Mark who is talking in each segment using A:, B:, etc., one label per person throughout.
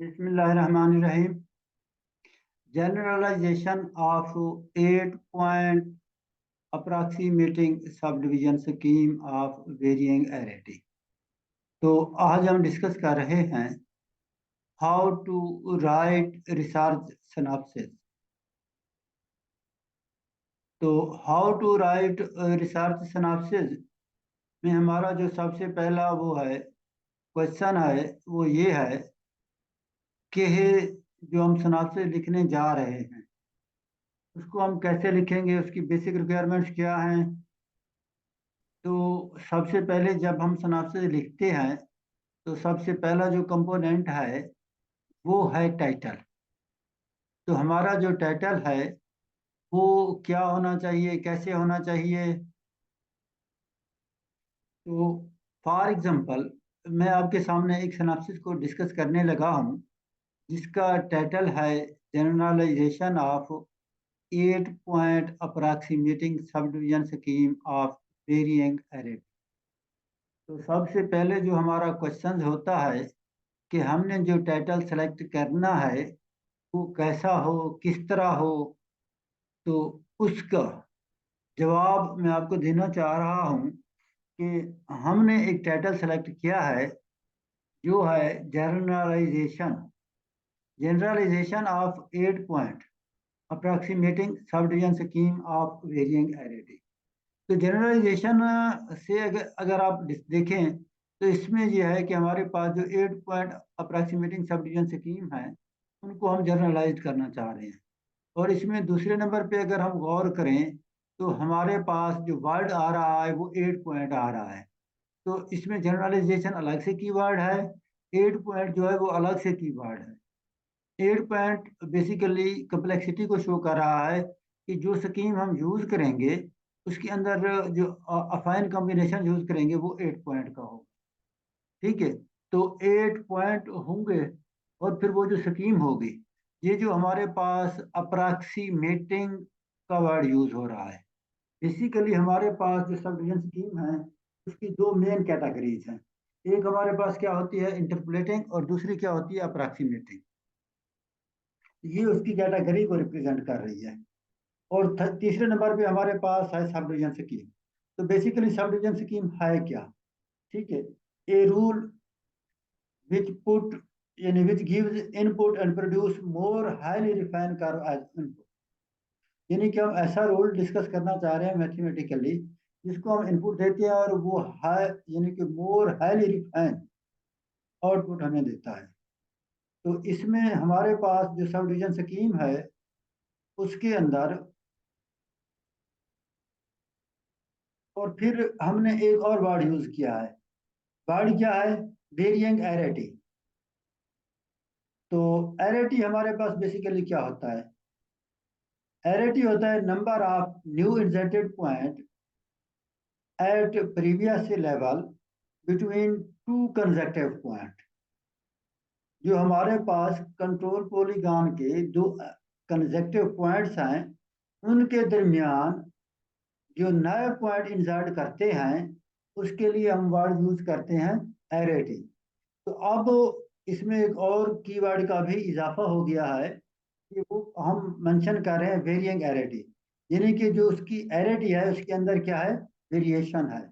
A: बिस्मिल्लाहिर्रहमानिर्रहीम। Generalisation of 8 point approximating subdivision scheme of varying arity. तो आज हम डिस्कस कर रहे हैं how to write research synopsis. तो how to write research synopsis में हमारा जो सबसे पहला वो है क्वेश्चन है वो ये है कि जो हम सिनॉप्सिस लिखने जा रहे हैं उसको हम कैसे लिखेंगे, उसकी बेसिक रिक्वायरमेंट्स क्या हैं। तो सबसे पहले जब हम सिनॉप्सिस लिखते हैं तो सबसे पहला जो कंपोनेंट है वो है टाइटल। तो हमारा जो टाइटल है वो क्या होना चाहिए, कैसे होना चाहिए। तो फॉर एग्जांपल मैं आपके सामने एक सिनॉप्सिस को डिस्कस करने लगा हूँ जिसका टाइटल है generalisation of 8 point approximating subdivision scheme of varying array. तो सबसे पहले जो हमारा क्वेश्चन होता है कि हमने जो टाइटल सेलेक्ट करना है वो कैसा हो, किस तरह हो। तो उसका जवाब मैं आपको देना चाह रहा हूँ कि हमने एक टाइटल सेलेक्ट किया है जो है generalisation generalisation of 8 point approximating subdivision scheme of varying arity. तो जनरलाइजेशन से अगर आप देखें तो इसमें यह है कि हमारे पास जो 8 point approximating subdivision scheme है उनको हम जनरलाइज करना चाह रहे हैं। और इसमें दूसरे नंबर पे अगर हम गौर करें तो हमारे पास जो वर्ड आ रहा है वो 8 पॉइंट आ रहा है। तो इसमें जनरलाइजेशन अलग से कीवर्ड है, 8 पॉइंट जो है वो अलग से कीवर्ड है। 8 पॉइंट बेसिकली कम्प्लेक्सिटी को शो कर रहा है कि जो स्कीम हम यूज करेंगे उसके अंदर जो अफाइन कॉम्बिनेशन यूज करेंगे वो 8 पॉइंट का होगा। ठीक है। तो 8 पॉइंट होंगे और फिर वो जो स्कीम होगी, ये जो हमारे पास अप्रॉक्सीमेटिंग का वर्ड यूज हो रहा है। बेसिकली हमारे पास जो सब डिवीजन स्कीम है उसकी दो मेन कैटेगरीज हैं। एक हमारे पास क्या होती है इंटरपोलेटिंग और दूसरी क्या होती है अप्रॉक्सीमेटिंग। ये उसकी कैटेगरी को रिप्रेजेंट कर रही है। और तीसरे नंबर पे हमारे पास है सब डिवीजन स्कीम। तो बेसिकली सब डिवीजन स्कीम है क्या। ठीक है। ए रूल विच पुट यानी which gives input and produce more highly refine curve as input. यानी कि हम ऐसा रूल डिस्कस करना चाह रहे हैं मैथमेटिकली जिसको हम इनपुट देते हैं और वो हाई यानी कि मोर हाईली रिफाइन आउटपुट हमें देता है। तो इसमें हमारे पास जो सब डिवीजन स्कीम है उसके अंदर और फिर हमने एक और वर्ड यूज किया है। वर्ड क्या है, वेरिएंग एरिटी। तो एरिटी हमारे पास बेसिकली क्या होता है, एरिटी होता है number of new inserted point at previous level between two consecutive point. जो हमारे पास कंट्रोल पॉलीगॉन के दो कंसेक्टिव पॉइंट्स हैं उनके दरमियान जो नए पॉइंट इंसर्ट करते हैं उसके लिए हम वर्ड यूज करते हैं एरिटी। तो अब इसमें एक और कीवर्ड का भी इजाफा हो गया है कि वो हम मेंशन कर रहे हैं वेरिएंग एरिटी। यानी कि जो उसकी एरिटी है उसके अंदर क्या है, वेरिएशन है।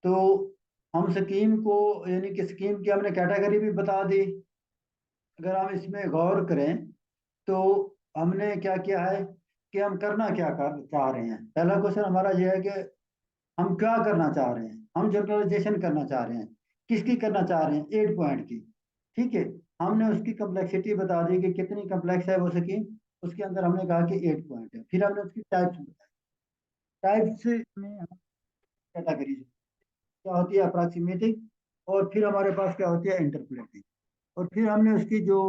A: तो हम स्कीम को यानी कि स्कीम की हमने कैटेगरी भी बता दी। अगर हम इसमें गौर करें तो हमने क्या किया है कि हम करना क्या कर चाह रहे हैं। पहला क्वेश्चन हमारा यह है कि हम क्या करना चाह रहे हैं, हम जनरलाइजेशन करना चाह रहे हैं। किसकी करना चाह रहे हैं, 8 पॉइंट की। ठीक है। हमने उसकी कम्प्लेक्सिटी बता दी कि कितनी कम्प्लेक्स है वो स्कीम। उसके अंदर हमने कहा कि 8 पॉइंट है। फिर हमने उसकी टाइप्स बताई। टाइप्स में कैटेगरीज क्या होती है, अप्रॉक्सीमेटिंग, और फिर हमारे पास क्या होती है इंटरपोलेटिंग। और फिर हमने उसकी जो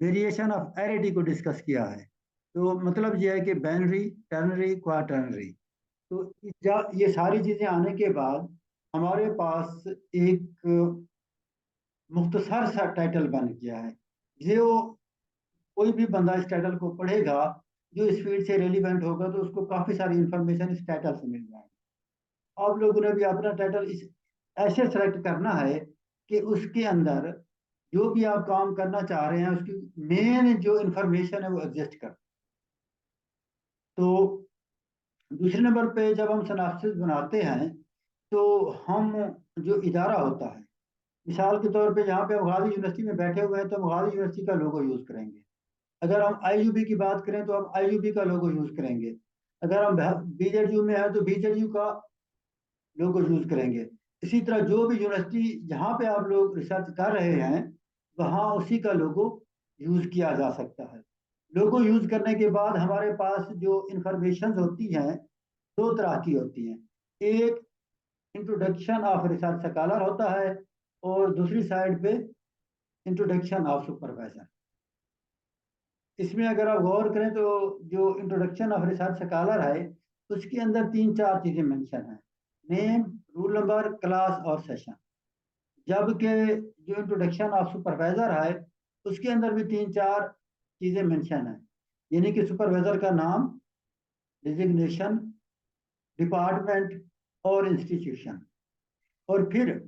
A: वेरिएशन ऑफ एरिटी को डिस्कस किया है। तो मतलब यह है कि बाइनरी, टर्नरी, क्वाटर्नरी। तो ये सारी चीजें आने के बाद हमारे पास एक मुख्तसर सा टाइटल बन गया है। जो कोई भी बंदा इस टाइटल को पढ़ेगा जो इस फील्ड से रेलिवेंट होगा तो उसको काफी सारी इंफॉर्मेशन इस टाइटल से मिल जाएगी। आप लोगों ने भी अपना टाइटल इस ऐसे सेलेक्ट करना है कि उसके अंदर जो भी आप काम करना चाह रहे हैं उसकी मेन जो इंफॉर्मेशन है वो एग्जिस्ट कर। तो दूसरे नंबर पे जब हम सिनॉप्सिस बनाते हैं तो हम जो इदारा होता है, मिसाल के तौर पे जहाँ पे हम गाजी यूनिवर्सिटी में बैठे हुए हैं तो हम गाजी यूनिवर्सिटी का लोगो यूज करेंगे। अगर हम आईयूबी की बात करें तो हम आईयूबी का लोगो यूज करेंगे। अगर हम बीजेडयू में है तो बीजेडयू का लोगो यूज करेंगे। इसी तरह जो भी यूनिवर्सिटी जहाँ पे आप लोग रिसर्च कर रहे हैं वहाँ उसी का लोगो यूज किया जा सकता है। लोगो यूज करने के बाद हमारे पास जो इंफॉर्मेशन होती हैं दो तरह की होती हैं। एक इंट्रोडक्शन ऑफ रिसर्च स्कॉलर होता है और दूसरी साइड पे इंट्रोडक्शन ऑफ सुपरवाइजर। इसमें अगर आप गौर करें तो जो इंट्रोडक्शन ऑफ रिसर्च स्कॉलर है उसके अंदर तीन चार चीजें मेंशन है: नेम, रूल नंबर, क्लास और सेशन। जबकि जो इंट्रोडक्शन ऑफ सुपरवाइजर है उसके अंदर भी तीन चार चीजें मेंशन है, यानी कि सुपरवाइजर का नाम, डिजिग्नेशन, डिपार्टमेंट और इंस्टीट्यूशन। और फिर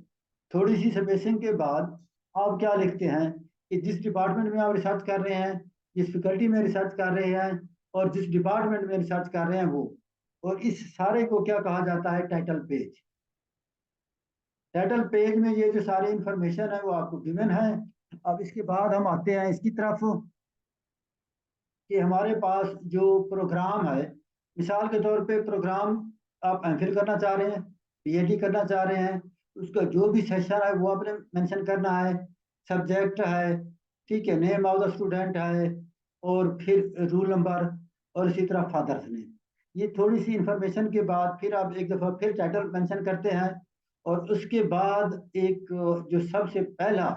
A: थोड़ी सी स्पेसिंग के बाद आप क्या लिखते हैं कि जिस डिपार्टमेंट में आप रिसर्च कर रहे हैं, जिस फैकल्टी में रिसर्च कर रहे हैं और जिस डिपार्टमेंट में रिसर्च कर रहे हैं वो। और इस सारे को क्या कहा जाता है? Title page. टाइटल पेज में ये जो सारी इंफॉर्मेशन है वो आपको गिवन है। अब इसके बाद हम आते हैं इसकी तरफ कि हमारे पास जो प्रोग्राम है, मिसाल के तौर पे प्रोग्राम आप एमफिल करना चाह रहे हैं, पीएचडी करना चाह रहे हैं, उसका जो भी सेशन है वो आपने मेंशन करना है, सब्जेक्ट है, ठीक है, नेम ऑफ द स्टूडेंट है, और फिर रूल नंबर, और इसी तरह फादर्स नेम। ये थोड़ी सी इंफॉर्मेशन के बाद फिर आप एक दफ़ा फिर टाइटल मेंशन करते हैं। और उसके बाद एक जो सबसे पहला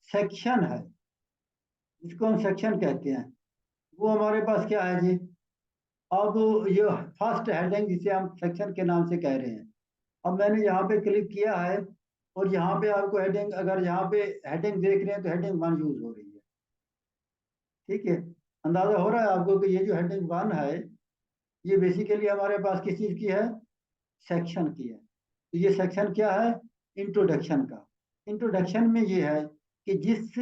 A: सेक्शन है जिसको हम सेक्शन कहते हैं वो हमारे पास क्या है जी? अब ये फर्स्ट हेडिंग जिसे हम सेक्शन के नाम से कह रहे हैं। अब मैंने यहाँ पे क्लिक किया है और यहाँ पे आपको हेडिंग, अगर यहाँ पे हेडिंग देख रहे हैं तो हेडिंग वन यूज हो रही है। ठीक है, अंदाजा हो रहा है आपको कि ये जो हेडिंग वन है ये बेसिकली हमारे पास किस चीज की है? सेक्शन की है। तो ये सेक्शन क्या है? इंट्रोडक्शन का। इंट्रोडक्शन में ये है कि जिस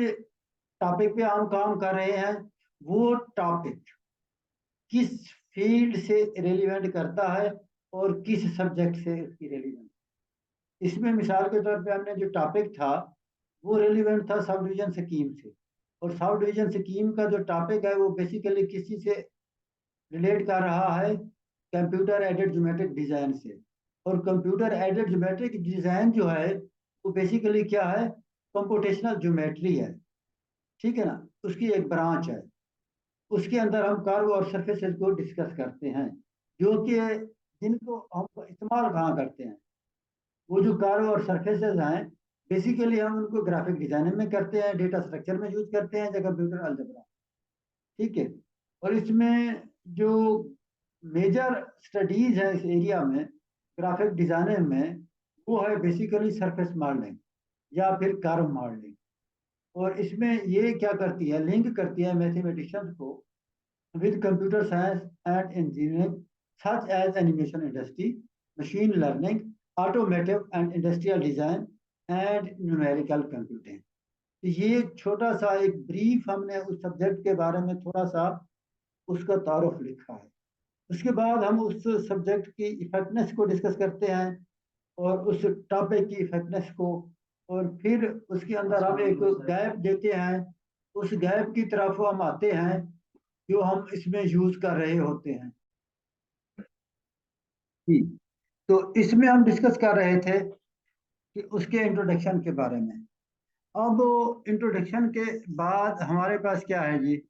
A: टॉपिक पे हम काम कर रहे हैं वो टॉपिक किस फील्ड से रेलिवेंट करता है और किस सब्जेक्ट से उसकी रेलिवेंट। इसमें मिसाल के तौर पे हमने जो टॉपिक था वो रेलिवेंट था सब डिवीजन स्कीम से। और सब डिवीजन स्कीम का जो टॉपिक है वो बेसिकली किसी से रिलेट कर रहा है? कंप्यूटर एडेड ज्योमेट्रिक डिजाइन से। और कंप्यूटर एडेड ज्योमेट्रिक डिजाइन जो है वो बेसिकली क्या है? कंप्यूटेशनल ज्योमेट्री है। ठीक है ना, उसकी एक ब्रांच है। उसके अंदर हम कर्व और सरफेसेस को डिस्कस करते हैं, जो कि जिनको हम इस्तेमाल कहाँ करते हैं। वो जो कर्व और सरफेसेस हैं बेसिकली हम उनको ग्राफिक डिजाइनिंग में करते हैं, डेटा स्ट्रक्चर में यूज करते हैं, या कंप्यूटर अलजेब्रा। ठीक है। और इसमें जो मेजर स्टडीज है इस एरिया में ग्राफिक डिजाइनिंग में वो है बेसिकली सरफेस मॉडलिंग या फिर कर्व मॉडलिंग। और इसमें ये क्या करती है? लिंक करती है मैथमेटिशियंस को with computer science and engineering such as animation industry, machine learning, automotive and industrial design and numerical computing। तो ये छोटा सा एक ब्रीफ हमने उस सब्जेक्ट के बारे में थोड़ा सा उसका तारुफ लिखा है। उसके बाद हम उस सब्जेक्ट की इफेक्टनेस को डिस्कस करते हैं और उस टॉपिक की इफेक्टनेस को। और फिर उसके अंदर हम एक गैप देते हैं, उस गैप की तरफ हम आते हैं जो हम इसमें यूज कर रहे होते हैं। जी, तो इसमें हम डिस्कस कर रहे थे कि उसके इंट्रोडक्शन के बारे में। अब इंट्रोडक्शन के बाद हमारे पास क्या है जी?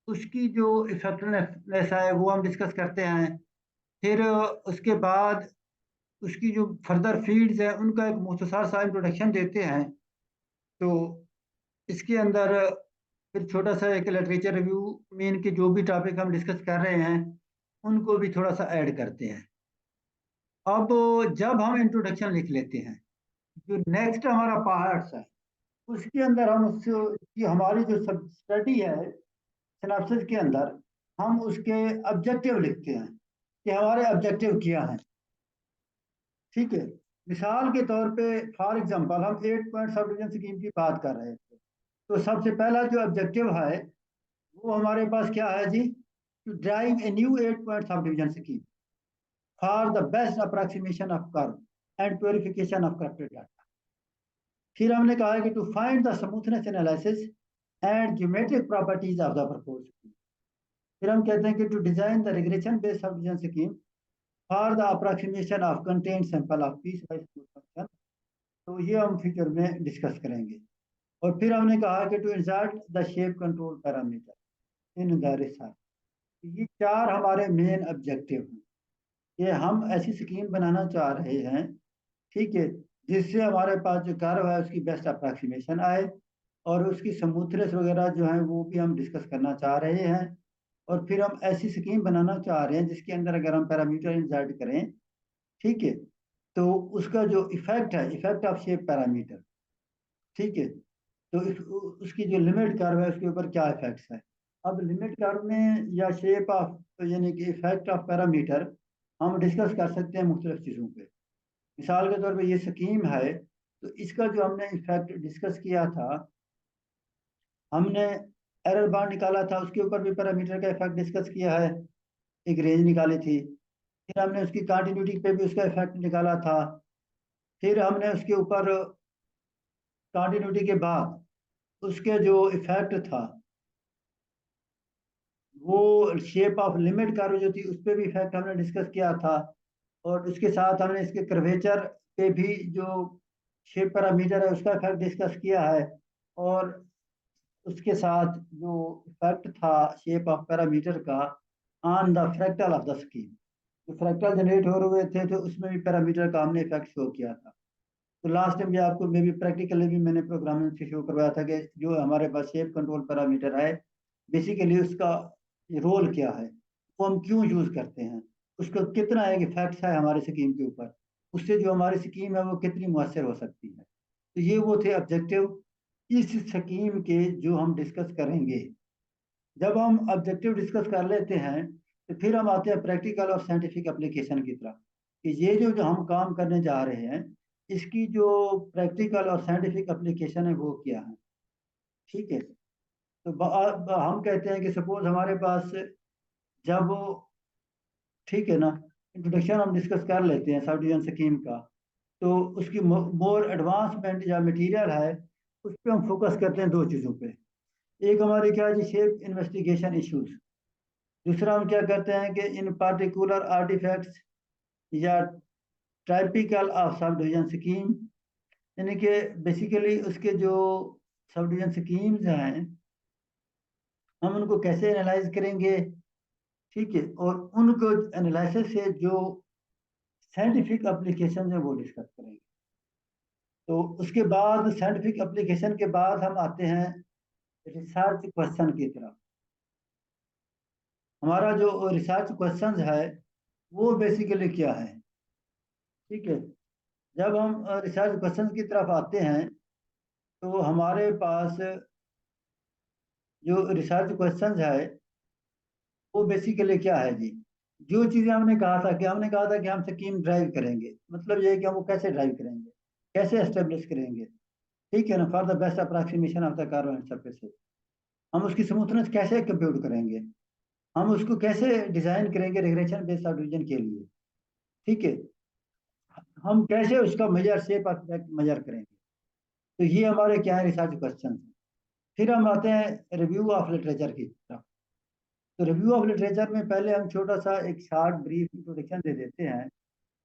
A: उसकी जो इफेक्टिवनेस है वो हम डिस्कस करते हैं। फिर उसके बाद उसकी जो फर्दर फील्ड्स हैं उनका एक मुख्तसर सा इंट्रोडक्शन देते हैं। तो इसके अंदर फिर छोटा सा एक लिटरेचर रिव्यू में इनके जो भी टॉपिक हम डिस्कस कर रहे हैं उनको भी थोड़ा सा ऐड करते हैं। अब जब हम इंट्रोडक्शन लिख लेते हैं, जो नेक्स्ट हमारा पार्ट है उसके अंदर हम उससे कि हमारी जो सब स्टडी है सिनॉप्सिस के अंदर हम उसके ऑब्जेक्टिव लिखते हैं कि हमारे ऑब्जेक्टिव क्या हैं। ठीक है, मिसाल के तौर पे फॉर एग्जांपल हम 8 पॉइंट सब डिवीजन स्कीम की बात कर रहे थे, तो सबसे पहला जो ऑब्जेक्टिव है वो हमारे पास क्या है जी, to drive a new 8 point subdivision scheme for the best approximation of curve and purification of corrupted data. फिर हमने कहा है कि to find the smoothness analysis and geometric properties of the proposed scheme. फिर हम कहते हैं कि to design the regression based subdivision scheme for the approximation of content sample of piecewise function. तो ये हम फ्यूचर में discuss करेंगे। और फिर हमने कहा कि to insert the shape control parameter in the research. ये चार हमारे मेन ऑब्जेक्टिव हैं कि हम ऐसी स्कीम बनाना चाह रहे हैं, ठीक है, जिससे हमारे पास जो कर्व है उसकी बेस्ट अप्रॉक्सीमेशन आए, और उसकी स्मूथनेस वगैरह जो है वो भी हम डिस्कस करना चाह रहे हैं। और फिर हम ऐसी स्कीम बनाना चाह रहे हैं जिसके अंदर अगर हम पैरामीटर इंसर्ट करें, ठीक है, तो उसका जो इफेक्ट है, इफेक्ट ऑफ शेप पैरामीटर, ठीक है, तो उसकी जो लिमिट कर्व है उसके ऊपर क्या इफेक्ट्स है। अब लिमिट कर्व में या शेप ऑफ, यानी कि इफेक्ट ऑफ पैरामीटर हम डिस्कस कर सकते हैं मुख्तलिफ चीज़ों पे। मिसाल के तौर पे ये स्कीम है, तो इसका जो हमने इफेक्ट डिस्कस किया था, हमने एरर बार निकाला था, उसके ऊपर भी पैरामीटर का इफेक्ट डिस्कस किया है, एक रेंज निकाली थी। फिर हमने उसकी कंटिन्यूटी पे भी उसका इफेक्ट निकाला था। फिर हमने उसके ऊपर कंटिन्यूटी के बाद उसके जो इफेक्ट था वो शेप ऑफ लिमिट कर्व जो थी उस पर भी इफेक्ट हमने डिस्कस किया था। और उसके साथ हमने इसके कर्वेचर पे भी जो शेप पैरामीटर है उसका इफेक्ट डिस्कस किया है। और उसके साथ जो इफेक्ट था शेप ऑफ पैरामीटर का on the fractal of the scheme, जो फ्रैक्टल जनरेट हो रहे थे तो उसमें भी पैरामीटर का हमने इफेक्ट शो किया था। तो लास्ट टाइम भी आपको मे भी प्रैक्टिकली भी मैंने प्रोग्रामिंग से शो करवाया था कि जो हमारे पास शेप कंट्रोल पैरामीटर है, बेसिकली उसका रोल क्या है, वो हम क्यों यूज करते हैं, उसका कितना एक इफेक्ट है हमारे स्कीम के ऊपर, उससे जो हमारी स्कीम है वो कितनी मुअस्सर हो सकती है। तो ये वो थे ऑब्जेक्टिव इस स्कीम के जो हम डिस्कस करेंगे। जब हम ऑब्जेक्टिव डिस्कस कर लेते हैं तो फिर हम आते हैं प्रैक्टिकल और साइंटिफिक एप्लीकेशन की तरफ, कि ये जो हम काम करने जा रहे हैं इसकी जो प्रैक्टिकल और साइंटिफिक एप्लीकेशन है वो क्या है। ठीक है, तो हम कहते हैं कि सपोज हमारे पास जब वो, ठीक है ना, इंट्रोडक्शन हम डिस्कस कर लेते हैं सब डिवीजन स्कीम का, तो उसकी मोर एडवांसमेंट या मटेरियल है उस पर हम फोकस करते हैं दो चीज़ों पे। एक हमारी क्या है जी, शेप इन्वेस्टिगेशन इश्यूज। दूसरा हम क्या करते हैं कि इन पार्टिकुलर आर्टिफैक्ट्स या typical of sub division scheme, यानी कि बेसिकली उसके जो सब डिवीजन स्कीम्स हैं हम उनको कैसे एनालाइज करेंगे, ठीक है, और उनको एनालिसिस से जो साइंटिफिक एप्लीकेशन है वो डिस्कस करेंगे। तो उसके बाद साइंटिफिक एप्लीकेशन के बाद हम आते हैं रिसर्च क्वेश्चन की तरफ। हमारा जो रिसर्च क्वेश्चन है वो बेसिकली क्या है, ठीक है। जब हम रिसर्च क्वेश्चन की तरफ आते हैं तो हमारे पास जो रिसर्च क्वेश्चन है वो बेसिकली क्या है जी, जो चीज़ें हमने कहा था कि हम स्कीम ड्राइव करेंगे, मतलब ये है कि हम वो कैसे ड्राइव करेंगे, कैसे एस्टेब्लिश करेंगे, ठीक है ना, for the best approximation of the curve and surfaces. हम उसकी स्मूथनेस कैसे कंप्यूट करेंगे, हम उसको कैसे डिजाइन करेंगे रिग्रेशन बेस्ड डिवीजन के लिए, ठीक है, हम कैसे उसका मेजर शेप मेजर करेंगे। तो ये हमारे क्या है रिसर्च क्वेश्चन। फिर हम आते हैं रिव्यू ऑफ लिटरेचर की तरफ। तो रिव्यू ऑफ लिटरेचर में पहले हम छोटा सा एक शॉर्ट ब्रीफ इंट्रोडक्शन दे देते हैं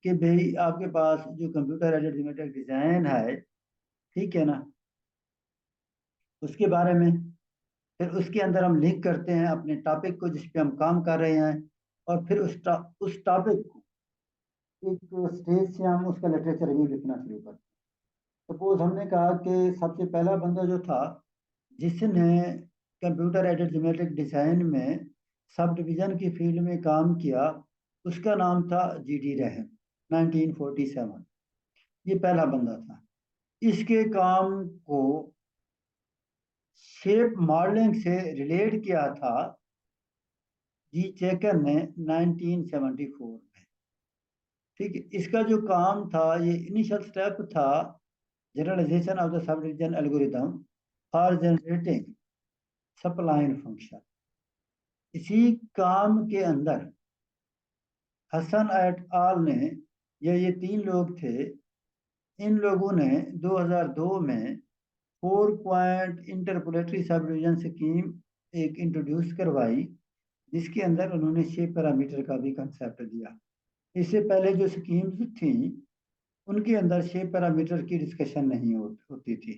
A: कि भाई आपके पास जो कंप्यूटर एडेड ज्योमेट्रिक डिजाइन है, ठीक है ना, उसके बारे में। फिर उसके अंदर हम लिंक करते हैं अपने टॉपिक को जिस पे हम काम कर रहे हैं, और फिर उस टॉपिक को एक स्टेज से हम उसका लिटरेचर रिव्यू लिखना शुरू करते हैं। सपोज हमने कहा कि सबसे पहला बंदा जो था जिसने कंप्यूटर एडेड ज्योमेट्रिक डिजाइन में सब डिवीजन की फील्ड में काम किया, उसका नाम था जीडी रहम, 1947। ये पहला बंदा था। इसके काम को शेप मॉडलिंग से रिलेट किया था जी चेकर ने 1974 में। ठीक है, इसका जो काम था, ये इनिशियल स्टेप था generalisation of the subdivision algorithm for generating spline function. इसी काम के अंदर हसन एट आल ने, ये तीन लोग थे, इन लोगों ने 2002 में 4 पॉइंट इंटरपोलेटरी सब डिवीजन स्कीम एक इंट्रोड्यूस करवाई, जिसके अंदर उन्होंने 6 पैरामीटर का भी कंसेप्ट दिया। इससे पहले जो स्कीम्स थी उनके अंदर 6 पैरामीटर की डिस्कशन नहीं होती थी।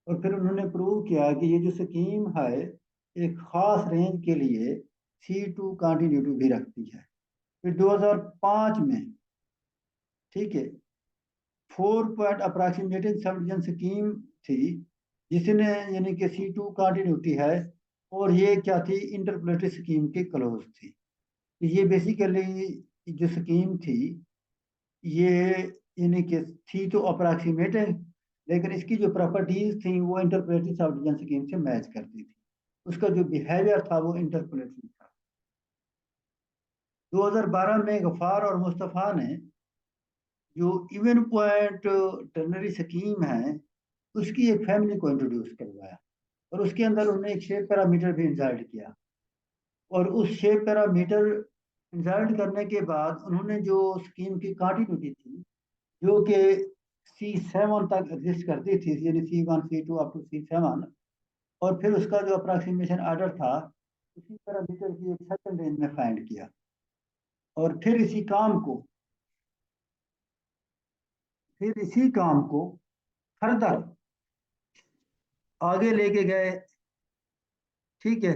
A: और फिर उन्होंने प्रूव किया कि ये जो स्कीम है एक खास रेंज के लिए C2 कंटिन्यूटी भी रखती है। फिर 2005 में, ठीक है, 4 point approximating subdivision scheme थी, जिसने यानी कि C2 कंटिन्यूटी है, और ये क्या थी, इंटरपोलेटरी स्कीम के क्लोज थी। तो ये बेसिकली जो स्कीम थी, ये यानी कि थी तो अप्रॉक्सीमेटिंग, लेकिन इसकी जो प्रॉपर्टीज थी वो इंटरपोलेटरी सब डिवीजन स्कीम से मैच करती थी। उसका जो बिहेवियर था वो इंटरपोलेटरी था। 2012 में गफार और मुस्तफ़ा ने जो इवन पॉइंट टर्नरी स्कीम है उसकी एक फैमिली को इंट्रोड्यूस करवाया, और उसके अंदर उन्होंने एक शेप पैरामीटर भी इंसर्ट किया। और उस शेप पैरामीटर इंसर्ट करने के बाद उन्होंने जो स्कीम की कंटिन्यूटी थी, जो कि C7 तक एग्जिस्ट करती थी, यानी C1 C2 up to C7, और फिर उसका जो अप्रॉक्सीमेशन आर्डर था उसी पैरामीटर की एक सर्टेन रेंज में फाइंड किया। और फिर इसी काम को फर्दर आगे लेके गए। ठीक है,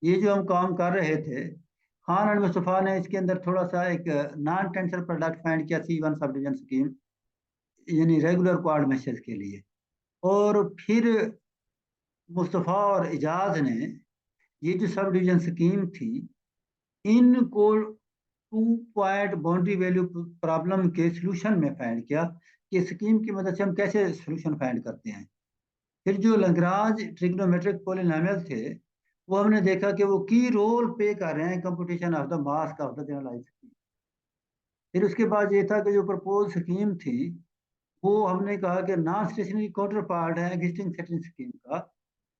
A: ये जो हम काम कर रहे थे, खान और मुस्तफ़ा ने इसके अंदर थोड़ा सा एक नॉन टेंसर प्रोडक्ट फाइंड किया C1 सब डिवीजन स्कीम, यानी रेगुलर क्वाड मैसेज के लिए। और फिर मुस्तफ़ा और इजाज ने ये जो सब डिवीजन स्कीम थी, इनको 2 पॉइंट बाउंड्री वैल्यू प्रॉब्लम के सॉल्यूशन में फाइंड किया कि स्कीम की मदद से हम कैसे सॉल्यूशन फाइंड करते हैं। फिर जो लैग्रांज ट्रिग्नोमेट्रिक पॉलिनॉमियल थे, वो हमने देखा कि वो की रोल प्ले कर रहे हैं computation of the mask of the generalised scheme. फिर उसके बाद ये था कि जो प्रपोज स्कीम थी वो हमने कहा कि नॉन स्टेशनरी काउंटर पार्ट है एग्जिस्टिंग सेटिंग स्कीम का।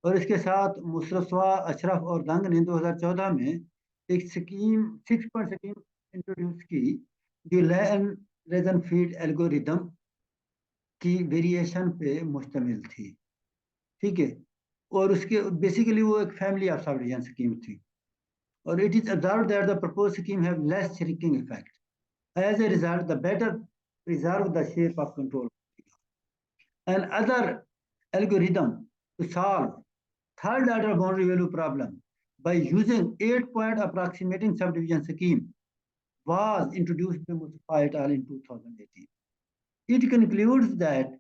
A: और इसके साथ मुस्तफा, अशरफ और दंग ने 2014 में एक स्कीम 6 पॉइंट स्कीम इंट्रोड्यूस की, जो लैन रेजन फीड एल्गोरिदम की वेरिएशन पे मुश्तमिल थी। ठीक है, और उसके बेसिकली वो एक family of sub division scheme थी। और it is observed that the proposed scheme have less shrinking effect, as a result the better preserve the shape of control. Another algorithm to solve third order boundary value problem by using 8 point approximating subdivision scheme was introduced by Mustafa et al. In 2018. It concludes that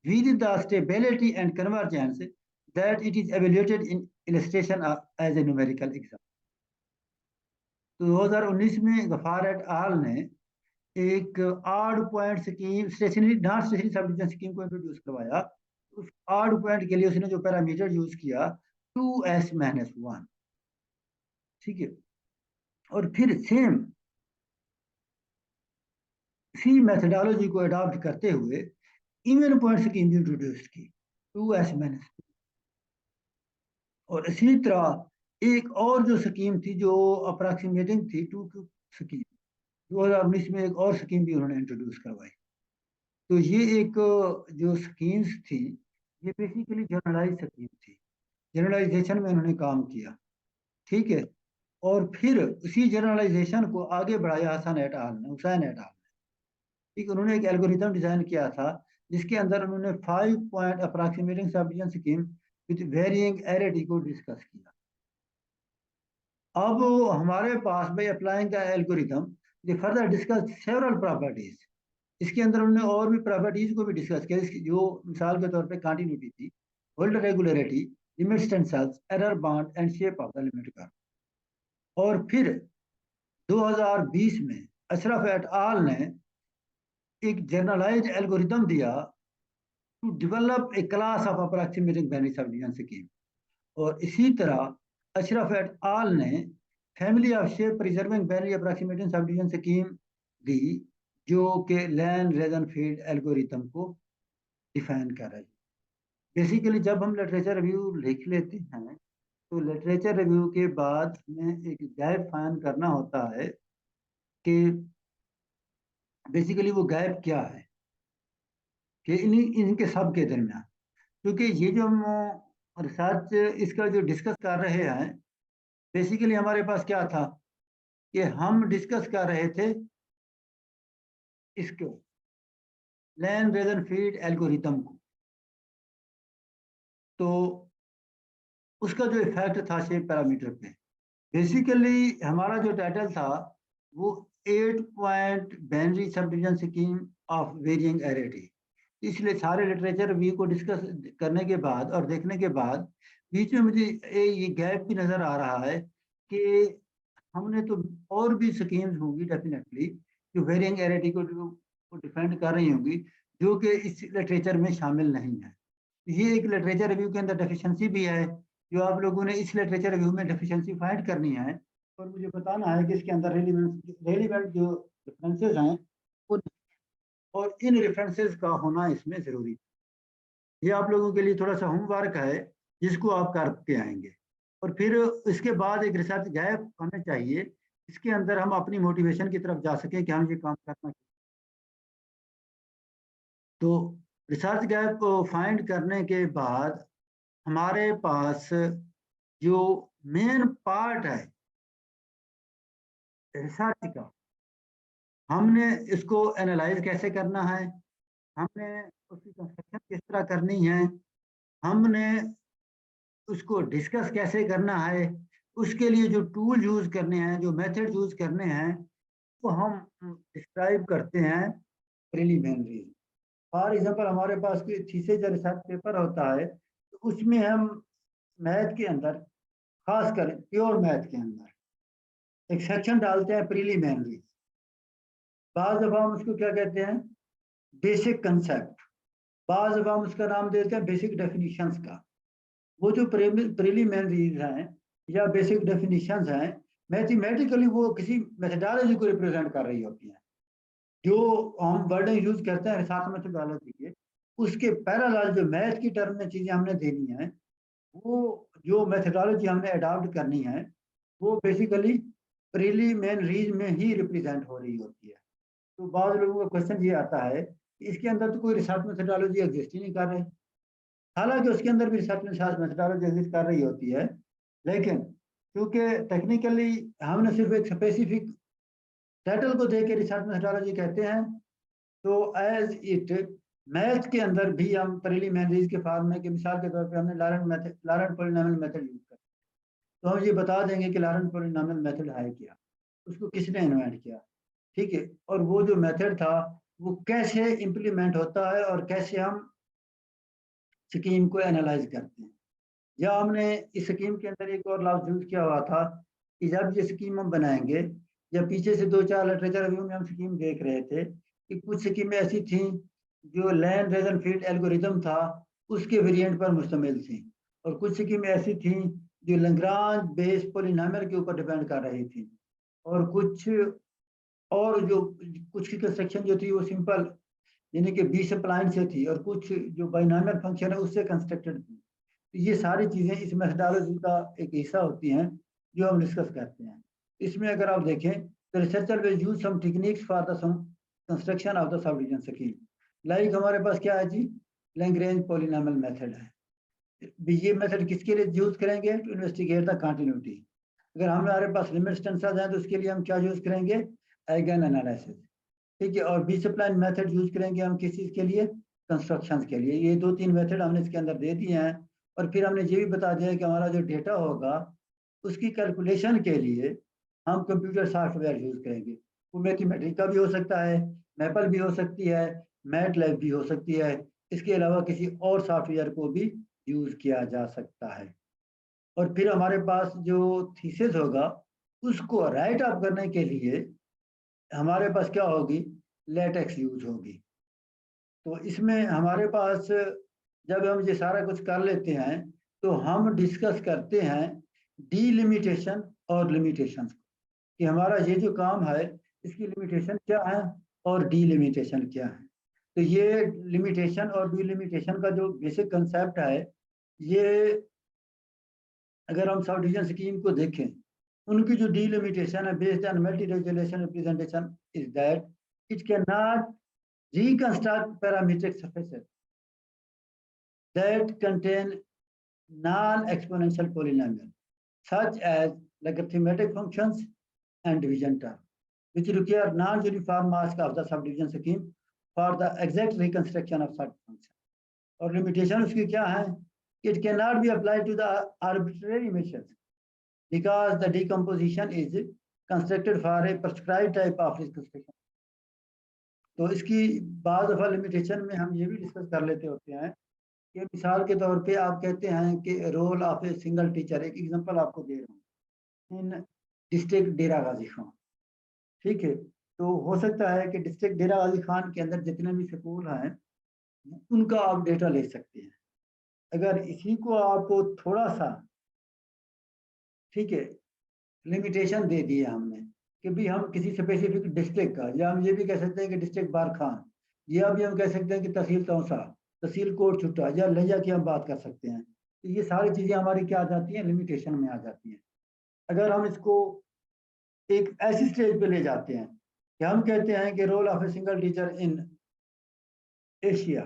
A: with the stability and convergence that it is evaluated in illustration as a numerical example. तो 2019 में Ghaffar eight al ने एक 8 point scheme stationary non stationary subdivision scheme को introduce करवाया। उस 8 point के लिए उसने जो पैरामीटर यूज किया 2s-1। ठीक है, और फिर सेम इसी मेथडोलॉजी को अडॉप्ट करते हुए इवन पॉइंट स्कीम इंट्रोड्यूस की 2s-2। और इसी तरह एक और जो स्कीम थी जो अप्रॉक्सीमेटिंग थी 2 स्कीम, 2019 में एक और स्कीम भी उन्होंने इंट्रोड्यूस करवाई। तो ये एक जो स्कीम्स थी ये बेसिकली जनरलाइज स्कीम थी, जनरलाइजेशन में उन्होंने काम किया। ठीक है, और फिर उसी जनरलाइजेशन को आगे बढ़ाया हसन एट आल ने, हुसैन एट आल ने। ठीक, उन्होंने एक एल्गोरिथम डिजाइन किया था जिसके अंदर उन्होंने 5 point approximating subdivision scheme with varying arity को डिस्कस किया। अब हमारे पास by applying the algorithm they further discuss several properties. इसके अंदर उन्होंने और भी प्रॉपर्टीज को भी डिस्कस किया, जो मिसाल के तौर पे कंटिन्यूटी थी, होल्ड रेगुलरिटी, लिमिट्स टेंसल्स, error bound and shape of the limit curve. और फिर 2020 में अशरफ एट आल ने एक जनरलाइज्ड एल्गोरिथम दिया to develop a class of approximating binary subdivision scheme. और इसी तरह अशरफ एट आल ने family of shape preserving binary approximating subdivision scheme दी जो कि लैंड रेजन फील्ड एल्गोरिथम को डिफाइन कर रही है। बेसिकली जब हम लिटरेचर रिव्यू लिख लेते हैं तो लिटरेचर रिव्यू के बाद हमें एक गैप फाइंड करना होता है कि बेसिकली वो गैप क्या है कि इनके सब के दरमियान, क्योंकि ये जो हम रिसर्च इसका जो डिस्कस कर रहे हैं, बेसिकली हमारे पास क्या था कि हम डिस्कस कर रहे थे इसको लैंड रेजन फीड एल्गोरिथम को, तो उसका जो इफेक्ट था शेप पैरामीटर पे। बेसिकली हमारा जो टाइटल था वो 8 point binary subdivision scheme of varying arity. इसलिए सारे लिटरेचर रिव्यू को डिस्कस करने के बाद और देखने के बाद बीच में मुझे ये गैप भी नजर आ रहा है कि हमने तो और भी स्कीम्स होंगी डेफिनेटली जो वेरिएंग एरेटी को डिफेंड कर रही होंगी जो कि इस लिटरेचर में शामिल नहीं है। ये एक लिटरेचर रिव्यू के अंदर डेफिशिएंसी भी है जो आप लोगों ने इस लिटरेचर रिव्यू में डेफिशिएंसी फाइंड करनी है और मुझे बताना है कि इसके अंदर रेलिवेंट जो रेफरेंसेस हैं उन और इन रेफरेंसेस का होना इसमें जरूरी है। ये आप लोगों के लिए थोड़ा सा होमवर्क है जिसको आप करके आएंगे और फिर इसके बाद एक रिसर्च गैप हमें चाहिए इसके अंदर हम अपनी मोटिवेशन की तरफ जा सके कि हम ये काम करना। तो रिसर्च गैप फाइंड करने के बाद हमारे पास जो मेन पार्ट है रिसर्च का, हमने इसको एनालाइज कैसे करना है, हमने उसकी कंस्ट्रक्शन किस तरह करनी है, हमने उसको डिस्कस कैसे करना है, उसके लिए जो टूल यूज करने हैं, जो मेथड यूज करने हैं, वो हम डिस्क्राइब करते हैं प्रिलिमिनरी। फॉर एग्जाम्पल हमारे पास कोई थीसिस या रिसर्च पेपर होता है तो उसमें हम मैथ के अंदर, खास कर प्योर मैथ के अंदर एक सेक्शन डालते हैं प्रिलिमिनरी। बाज दफा हम उसको क्या कहते हैं, बेसिक कंसेप्ट। बाज दफा हम उसका नाम देते हैं बेसिक डेफिनेशंस का। वो जो प्रिलिमिनरीज हैं या बेसिक डेफिनेशंस हैं, मैथमेटिकली वो किसी मेथडोलॉजी को रिप्रेजेंट कर रही होती हैं। जो हम वर्ड यूज करते हैं रिसर्च मेथडोलॉजी के, उसके पैरेलल जो मैथ की टर्म में चीजें हमने देनी है, वो जो मेथडोलॉजी हमने अडॉप्ट करनी है वो बेसिकली प्रिलिमिनरीज में ही रिप्रेजेंट हो रही होती है। तो बाद लोगों का क्वेश्चन ये आता है कि इसके अंदर तो कोई रिसर्च मेथडोलॉजी एग्जिस्ट ही नहीं कर रही। हालांकि उसके अंदर भी रिसर्च मेथडोलॉजी एग्जिस्ट कर रही होती है, लेकिन क्योंकि टेक्निकली हमने सिर्फ एक स्पेसिफिक टाइटल को देख के रिसर्च मेथडोलॉजी कहते हैं, तो एज इट मैथ के अंदर भी हम प्रिलिमिनरीज के फॉर्म में, कि मिसाल के तौर पे हमने लॉरेंट पॉलिनॉमियल मेथड यूज कर, तो हम ये बता देंगे कि लॉरेंट पॉलिनॉमियल मेथड है क्या, उसको किसने इन्वेंट किया, ठीक है, और वो जो मेथड था वो कैसे इम्प्लीमेंट होता है और कैसे हम स्कीम को एनालाइज करते हैं। या हमने इस स्कीम के अंदर एक और लफ्ज यूज किया हुआ था कि जब ये स्कीम हम बनाएंगे, या पीछे से 2-4 लिटरेचर रिव्यू में हम स्कीम देख रहे थे कि कुछ स्कीमें ऐसी थी जो लैंड रेजन फील्ड एल्गोरिथम था उसके वेरिएंट पर मुश्तमिल थी, और कुछ स्कीमें ऐसी थी जो लैग्रांज बेस पॉलिनॉमियल के ऊपर डिपेंड कर रही थी, और कुछ और जो कुछ की कंस्ट्रक्शन जो थी वो सिंपल यानी कि बी सप्लाइन से थी, और कुछ जो बाइनॉमियल फंक्शन है उससे कंस्ट्रक्टेड थी। तो ये सारी चीजें इस मेथडोलॉजी का एक हिस्सा होती हैं जो हम डिस्कस करते हैं। इसमें अगर आप देखें तो researcher will use some techniques for the some construction of the subdivision scheme. Like हमारे पास क्या है जी, लैग्रेंज पॉलिनॉमियल मेथड है। ये मेथड किसके लिए यूज करेंगे, टू इन्वेस्टिगेट द कंटिन्यूटी। अगर हमारे पास लिमिट टेंसर्स हैं तो उसके लिए हम क्या यूज करेंगे, आइगन एनालिसिस, ठीक है। और बी सप्लाइन मेथड यूज करेंगे हम किस चीज के लिए, कंस्ट्रक्शन के लिए। ये 2-3 मेथड हमने इसके अंदर दे दिए हैं, और फिर हमने ये भी बता दिया कि हमारा जो डेटा होगा उसकी कैलकुलेशन के लिए हम कंप्यूटर सॉफ्टवेयर यूज करेंगे। वो मैथमेटिक का भी हो सकता है, मैपल भी हो सकती है, मैटलैब भी हो सकती है, इसके अलावा किसी और सॉफ्टवेयर को भी यूज किया जा सकता है। और फिर हमारे पास जो थीसिस होगा उसको राइट अप करने के लिए हमारे पास क्या होगी, लेटेक्स यूज होगी। तो इसमें हमारे पास जब हम ये सारा कुछ कर लेते हैं तो हम डिस्कस करते हैं डीलिमिटेशन और लिमिटेशन, कि हमारा ये जो काम है इसकी लिमिटेशन क्या है और डीलिमिटेशन क्या है। तो ये लिमिटेशन और डीलिमिटेशन का जो बेसिक कंसेप्ट है, ये अगर हम सब डिवीजन स्कीम को देखें, उनकी जो डीलिमिटेशन है based on multi resolution representation is that it can not reconstruct parametric surfaces that contain non-exponential polynomial such as logarithmic functions and division term, which require non-uniform mask of the subdivision scheme for the exact reconstruction of such function. और limitation उसकी क्या है? It cannot be applied to the arbitrary measures because the decomposition is constructed for a prescribed type of reconstruction. तो इसकी बाद दफा limitation में हम ये भी डिस्कस कर लेते होते हैं कि मिसाल के तौर पे आप कहते हैं कि role of a single teacher, एक एग्जांपल आपको दे रहा हूँ, इन डिस्ट्रिक्ट डेरा गाजी खान, ठीक है। तो हो सकता है कि डिस्ट्रिक्ट डेरा गाजी खान के अंदर जितने भी स्कूल हैं उनका आप डेटा ले सकते हैं। अगर इसी को आपको थोड़ा सा, ठीक है, लिमिटेशन दे दिया हमने कि भी हम किसी स्पेसिफिक डिस्ट्रिक्ट का, या हम ये भी कह सकते हैं कि डिस्ट्रिक्ट बार खान, या भी हम कह सकते हैं कि तहसील तौसा, तहसील कोट छुट्टा या लिया की हम बात कर सकते हैं। तो ये सारी चीज़ें हमारी क्या आ जाती हैं, लिमिटेशन में आ जाती हैं। अगर हम इसको एक ऐसी स्टेज पे ले जाते हैं कि हम कहते हैं कि role of a single teacher in Asia,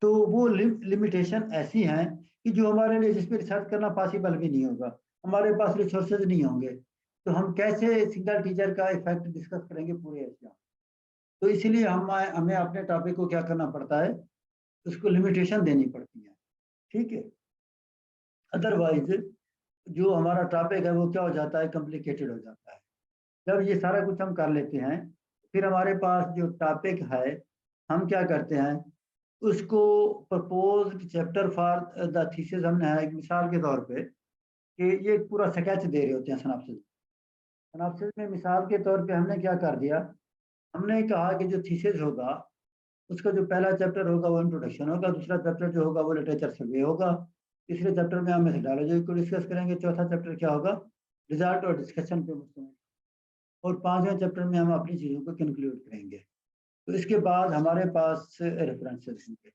A: तो वो लिमिटेशन ऐसी हैं कि जो हमारे लिए जिस पर रिसर्च करना पॉसिबल भी नहीं होगा, हमारे पास रिसोर्सेज नहीं होंगे, तो हम कैसे सिंगल टीचर का इफेक्ट डिस्कस करेंगे पूरे एशिया। तो इसीलिए हमें अपने टॉपिक को क्या करना पड़ता है, उसको लिमिटेशन देनी पड़ती है, ठीक है। अदरवाइज जो हमारा टॉपिक है वो क्या हो जाता है, कॉम्प्लिकेटेड हो जाता है। जब ये सारा कुछ हम कर लेते हैं, फिर हमारे पास जो टॉपिक है हम क्या करते हैं, उसको propose chapter for the thesis हमने है, एक मिसाल के तौर पे कि ये पूरा स्केच दे रहे होते हैं सिनॉप्सिस। सिनॉप्सिस में मिसाल के तौर पे हमने क्या कर दिया, हमने कहा कि जो थीसिस होगा उसका जो पहला चैप्टर होगा वो इंट्रोडक्शन होगा, दूसरा चैप्टर जो होगा वो लिटरेचर सर्वे होगा, तीसरे चैप्टर में हम मेथोडोलॉजी को डिस्कस करेंगे, चौथा चैप्टर क्या होगा, रिजल्ट और डिस्कशन पे मुश्तमिल, और पांचवें चैप्टर में हम अपनी चीज़ों को कंक्लूड करेंगे। तो इसके बाद हमारे पास रेफरेंसेस होंगे।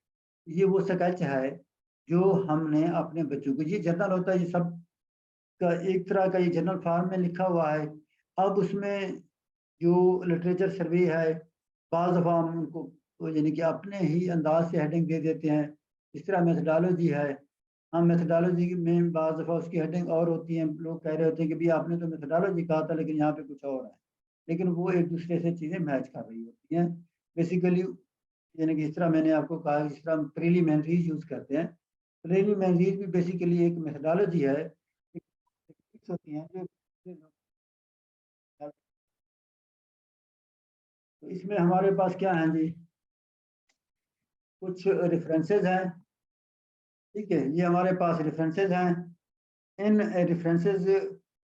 A: ये वो स्केच है जो हमने अपने बच्चों को, ये जर्नल होता है, ये सब का एक तरह का ये जर्नल फॉर्म में लिखा हुआ है। अब उसमें जो लिटरेचर सर्वे है, बाज़ दफ़ा हम उनको यानी कि अपने ही अंदाज से हेडिंग दे देते हैं। इस तरह मेथोडोलॉजी है, हम मेथोडोलॉजी में बाज़ दफ़ा उसकी हेडिंग और होती है, लोग कह रहे होते हैं कि भाई आपने तो मेथोडोलॉजी कहा था लेकिन यहाँ पे कुछ और है, लेकिन वो एक दूसरे से चीज़ें मैच कर रही होती हैं बेसिकली। यानी कि इस तरह मैंने आपको कहा, जिस तरह हम प्रीलिमिनरीज यूज़ करते हैं, प्रीलिमिनरीज भी बेसिकली एक मेथोडोलॉजी है, होती हैं जो, तो इसमें हमारे पास क्या है जी, कुछ रेफरेंसेस हैं, ठीक है। ये हमारे पास रेफरेंसेस हैं। इन रेफरेंसेस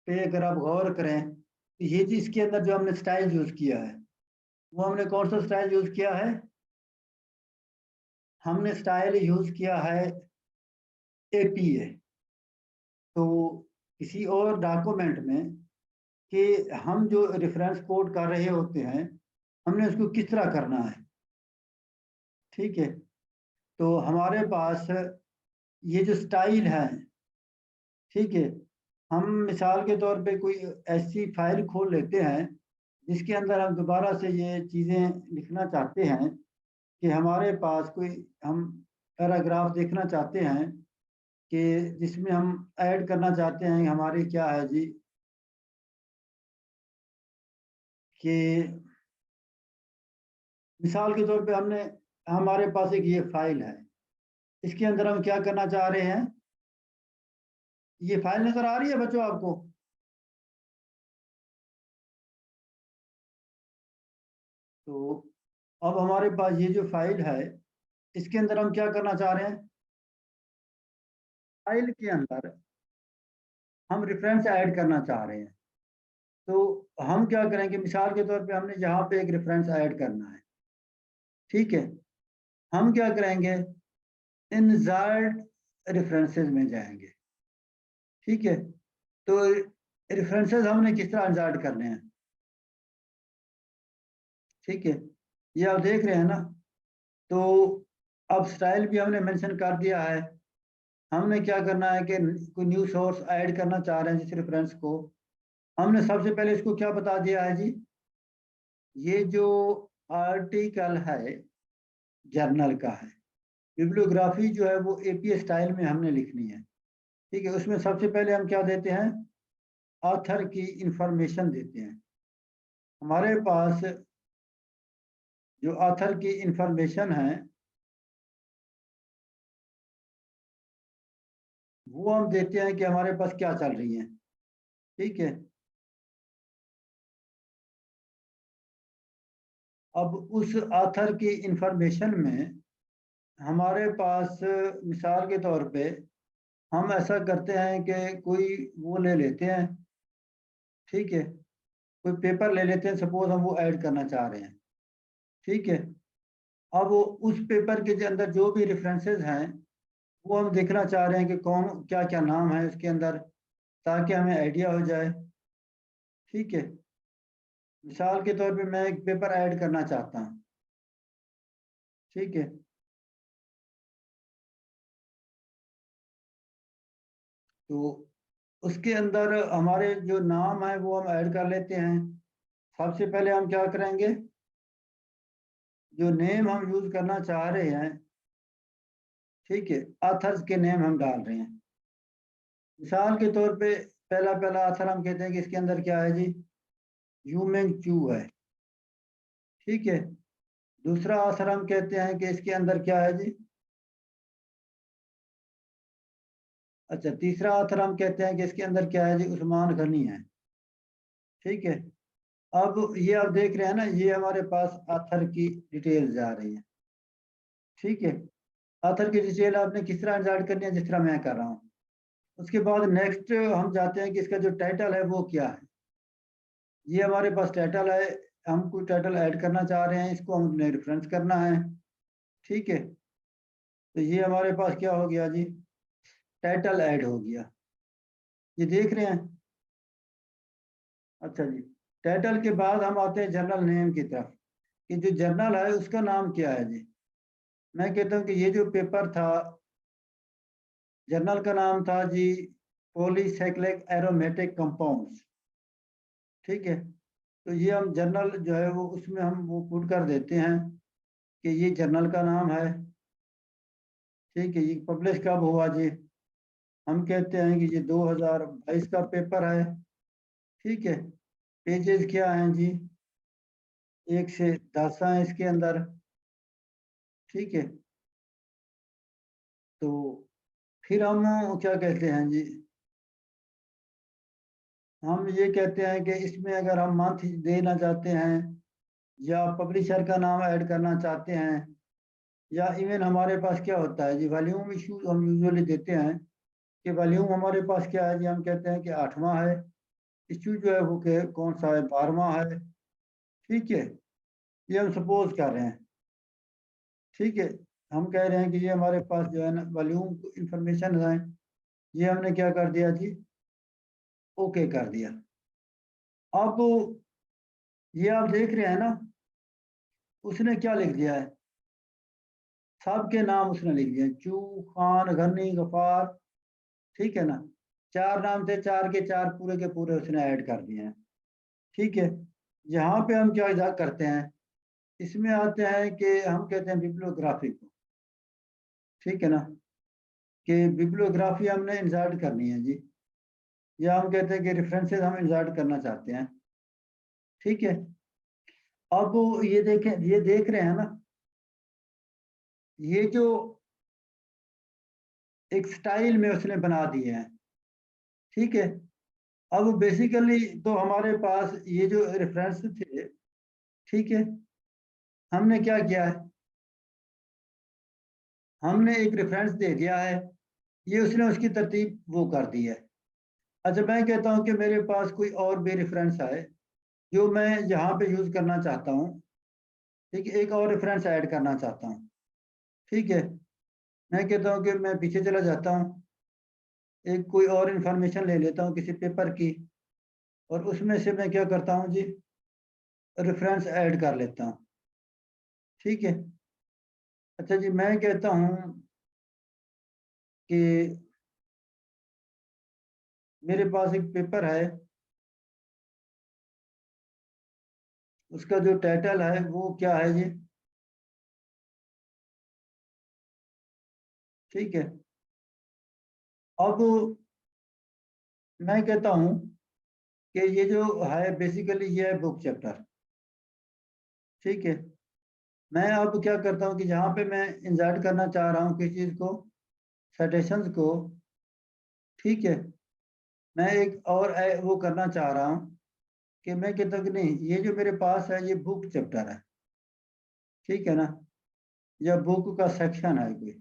A: पे अगर आप गौर करें तो ये जी इसके अंदर जो हमने स्टाइल यूज किया है, वो हमने कौन सा स्टाइल यूज किया है, हमने स्टाइल यूज किया है APA। तो किसी और डॉक्यूमेंट में कि हम जो रेफरेंस कोड कर रहे होते हैं हमने उसको किस तरह करना है, ठीक है। तो हमारे पास ये जो स्टाइल है, ठीक है, हम मिसाल के तौर पे कोई ऐसी फाइल खोल लेते हैं जिसके अंदर हम दोबारा से ये चीज़ें लिखना चाहते हैं कि हमारे पास कोई, हम पैराग्राफ देखना चाहते हैं कि जिसमें हम ऐड करना चाहते हैं हमारी क्या है जी, कि मिसाल के तौर पे हमने, हमारे पास एक ये फाइल है, इसके अंदर हम क्या करना चाह रहे हैं, ये फाइल नजर आ रही है बच्चों आपको, तो अब हमारे पास ये जो फाइल है इसके अंदर हम क्या करना चाह रहे हैं, फाइल के अंदर हम रेफरेंस ऐड करना चाह रहे हैं। तो हम क्या करेंगे, मिसाल के तौर पे हमने यहाँ पे एक रेफरेंस ऐड करना है, ठीक है। हम क्या करेंगे, इंसर्ट रेफरेंसेस में जाएंगे, ठीक है। तो रेफरेंसेस हमने किस तरह इंसर्ट करने हैं, ठीक है, ये आप देख रहे हैं ना। तो अब स्टाइल भी हमने मेंशन कर दिया है। हमने क्या करना है कि कोई न्यू सोर्स ऐड करना चाह रहे हैं जिस रेफरेंस को, हमने सबसे पहले इसको क्या बता दिया है जी, ये जो आर्टिकल है जर्नल का है, बिब्लियोग्राफी जो है वो एपीए स्टाइल में हमने लिखनी है। ठीक है, उसमें सबसे पहले हम क्या देते हैं, ऑथर की इंफॉर्मेशन देते हैं। हमारे पास जो ऑथर की इंफॉर्मेशन है वो हम देते हैं कि हमारे पास क्या चल रही है। ठीक है, अब उस ऑथर की इंफॉर्मेशन में हमारे पास मिसाल के तौर पे हम ऐसा करते हैं कि कोई वो ले लेते हैं। ठीक है, कोई पेपर ले लेते हैं, सपोज हम वो ऐड करना चाह रहे हैं। ठीक है, अब वो उस पेपर के जो अंदर जो भी रेफरेंसेस हैं वो हम देखना चाह रहे हैं कि कौन क्या क्या नाम है उसके अंदर, ताकि हमें आइडिया हो जाए। ठीक है, मिसाल के तौर पे मैं एक पेपर ऐड करना चाहता हूँ। ठीक है, तो उसके अंदर हमारे जो नाम है वो हम ऐड कर लेते हैं। सबसे पहले हम क्या करेंगे, जो नेम हम यूज करना चाह रहे हैं, ठीक है, ऑथर्स के नेम हम डाल रहे हैं। मिसाल के तौर पे पहला पहला ऑथर हम कहते हैं कि इसके अंदर क्या है जी, यूमिंग चू है। ठीक है, दूसरा ऑथर हम कहते हैं कि इसके अंदर क्या है जी, अच्छा, तीसरा ऑथर हम कहते हैं कि इसके अंदर क्या है जी, उस्मान गनी है। ठीक है, अब ये आप देख रहे हैं ना, ये हमारे पास ऑथर की डिटेल जा रही है। ठीक है, ऑथर की डिटेल आपने किस तरह इंसर्ट करनी है, जिस तरह मैं कर रहा हूँ। उसके बाद नेक्स्ट हम जाते हैं कि इसका जो टाइटल है वो क्या है। ये हमारे पास टाइटल है, हम कोई टाइटल ऐड करना चाह रहे हैं, इसको हमने रेफरेंस करना है। ठीक है, तो ये हमारे पास क्या हो गया जी, टाइटल ऐड हो गया। ये देख रहे हैं। अच्छा जी, टाइटल के बाद हम आते हैं जर्नल नेम की तरफ, कि जो जर्नल है उसका नाम क्या है जी। मैं कहता हूँ कि ये जो पेपर था, जर्नल का नाम था जी पॉलीसाइक्लिक एरोमेटिक कंपाउंड्स। ठीक है, तो ये हम जर्नल जो है वो उसमें हम वो पुट कर देते हैं कि ये जर्नल का नाम है। ठीक है, ये पब्लिश कब हुआ जी, हम कहते हैं कि ये 2022 का पेपर है। ठीक है, पेजेस क्या हैं जी, 1 से 10 हैं इसके अंदर। ठीक है, तो फिर हम क्या कहते हैं जी, हम ये कहते हैं कि इसमें अगर हम मंथ देना चाहते हैं या पब्लिशर का नाम ऐड करना चाहते हैं, या इवन हमारे पास क्या होता है जी, वॉल्यूम इशू हम यूजुअली देते हैं कि वॉल्यूम हमारे पास क्या है जी, हम कहते हैं कि 8वां है। इशू जो है वो के कौन सा है, 12वां है। ठीक है, ये हम सपोज कर रहे हैं। ठीक है, हम कह रहे हैं कि ये हमारे पास जो है ना वॉल्यूम इंफॉर्मेशन है, ये हमने क्या कर दिया जी, ओके कर दिया। अब ये आप देख रहे हैं ना, उसने क्या लिख दिया है, सबके नाम उसने लिख दिए, चू, खान, गनी, गफार। ठीक है ना, 4 नाम थे, 4 के 4 पूरे के पूरे उसने ऐड कर दिए हैं। ठीक है, यहाँ पे हम क्या करते हैं, इसमें आते हैं कि हम कहते हैं बिब्लियोग्राफी को। ठीक है ना, कि बिब्लियोग्राफी हमने इंसर्ट करनी है जी, या हम कहते हैं कि रेफरेंसेस हम इंसर्ट करना चाहते हैं। ठीक है, अब ये देखें, ये देख रहे हैं ना, ये जो एक स्टाइल में उसने बना दिए हैं। ठीक है, अब बेसिकली तो हमारे पास ये जो रेफरेंस थे, ठीक है, हमने क्या किया है, हमने एक रेफरेंस दे दिया है, ये उसने उसकी तरतीब वो कर दी है। अच्छा, मैं कहता हूँ कि मेरे पास कोई और भी रेफरेंस है जो मैं यहाँ पे यूज करना चाहता हूँ। ठीक है, एक और रेफरेंस ऐड करना चाहता हूँ। ठीक है, मैं कहता हूँ कि मैं पीछे चला जाता हूँ, एक कोई और इंफॉर्मेशन ले लेता हूँ किसी पेपर की, और उसमें से मैं क्या करता हूँ जी, रेफरेंस ऐड कर लेता हूँ। ठीक है। अच्छा जी, मैं कहता हूँ कि मेरे पास एक पेपर है, उसका जो टाइटल है वो क्या है जी। ठीक है। अब मैं कहता हूँ कि ये जो है बेसिकली ये है बुक चैप्टर। ठीक है। मैं अब क्या करता हूँ कि जहाँ पे मैं इंसर्ट करना चाह रहा हूँ किसी चीज़ को, साइटेशंस को, ठीक है, मैं एक और वो करना चाह रहा हूँ कि मैं कहता हूँ कि नहीं, ये जो मेरे पास है ये बुक चैप्टर है। ठीक है ना, या बुक का सेक्शन है कोई।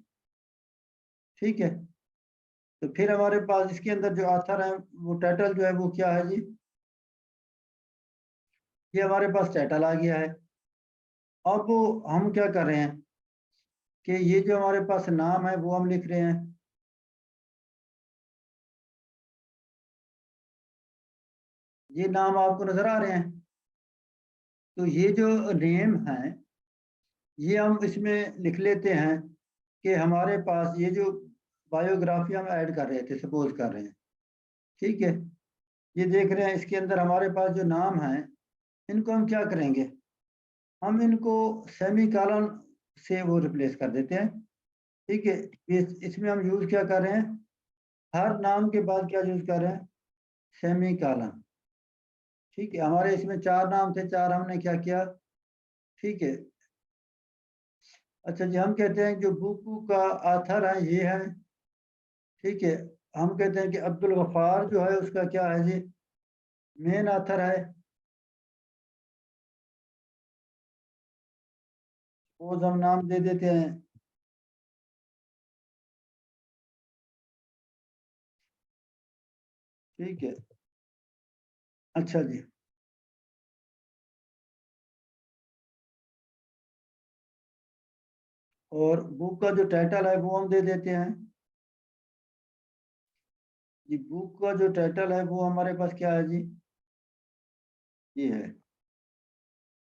A: ठीक है। तो फिर हमारे पास इसके अंदर जो ऑथर है वो टाइटल जो है वो क्या है जी, ये हमारे पास टाइटल आ गया है। अब हम क्या कर रहे हैं कि ये जो हमारे पास नाम है वो हम लिख रहे हैं। ये नाम आपको नजर आ रहे हैं। तो ये जो नेम है ये हम इसमें लिख लेते हैं कि हमारे पास ये जो बायोग्राफी हम ऐड कर रहे थे, सपोज कर रहे हैं। ठीक है। ये देख रहे हैं इसके अंदर हमारे पास जो नाम है इनको हम क्या करेंगे, हम इनको सेमी कॉलन से वो रिप्लेस कर देते हैं। ठीक है। इसमें हम यूज क्या कर रहे हैं, हर नाम के बाद क्या यूज कर रहे हैं, सेमी कॉलन। ठीक है। हमारे इसमें 4 नाम थे, 4 हमने क्या किया। ठीक है। अच्छा जी, हम कहते हैं जो बुक का आथर है ये है। ठीक है। हम कहते हैं कि अब्दुल गफ्फार जो है उसका क्या है जी, मेन आथर है। वो हम नाम दे देते हैं। ठीक है। अच्छा जी, और बुक का जो टाइटल है वो हम दे देते हैं। जी, बुक का जो टाइटल है वो हमारे पास क्या है जी, ये है।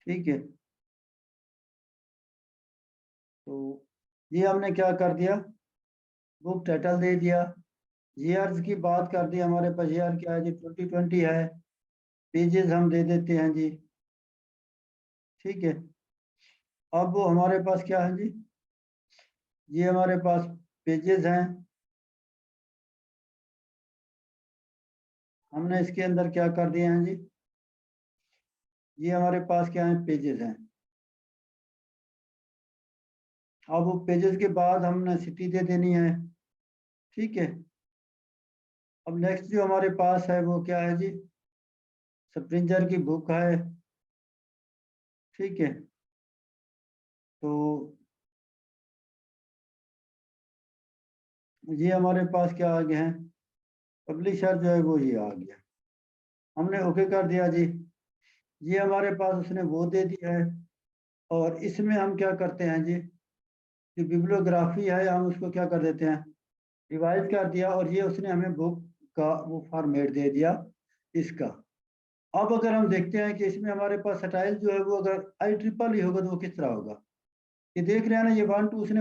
A: ठीक है। तो ये हमने क्या कर दिया, बुक टाइटल दे दिया। ईयर्स की बात कर दी, हमारे पास ईयर क्या है जी, 2020 है। पेजेस हम दे देते हैं जी। ठीक है। अब वो हमारे पास क्या है जी, ये हमारे पास पेजेस हैं। हमने इसके अंदर क्या कर दिए हैं जी, ये हमारे पास क्या है, पेजेस हैं। अब वो पेजेस के बाद हमने सिटी दे देनी है। ठीक है। अब नेक्स्ट जो हमारे पास है वो क्या है जी, स्प्रिंजर की बुक है। ठीक है। तो ये हमारे पास क्या आ गया है, पब्लिशर जो है वो ये आ गया। हमने ओके कर दिया जी। ये हमारे पास उसने वो दे दिया है। और इसमें हम क्या करते हैं जी, जो बिब्लियोग्राफी है हम उसको क्या कर देते हैं, रिवाइज कर दिया, और ये उसने हमें बुक का वो फॉर्मेट दे दिया इसका। अब अगर हम देखते हैं कि इसमें हमारे पास स्टाइल जो है वो अगर IEEE होगा तो वो किस तरह होगा। ये देख रहे हैं ना, ये 1 2 उसने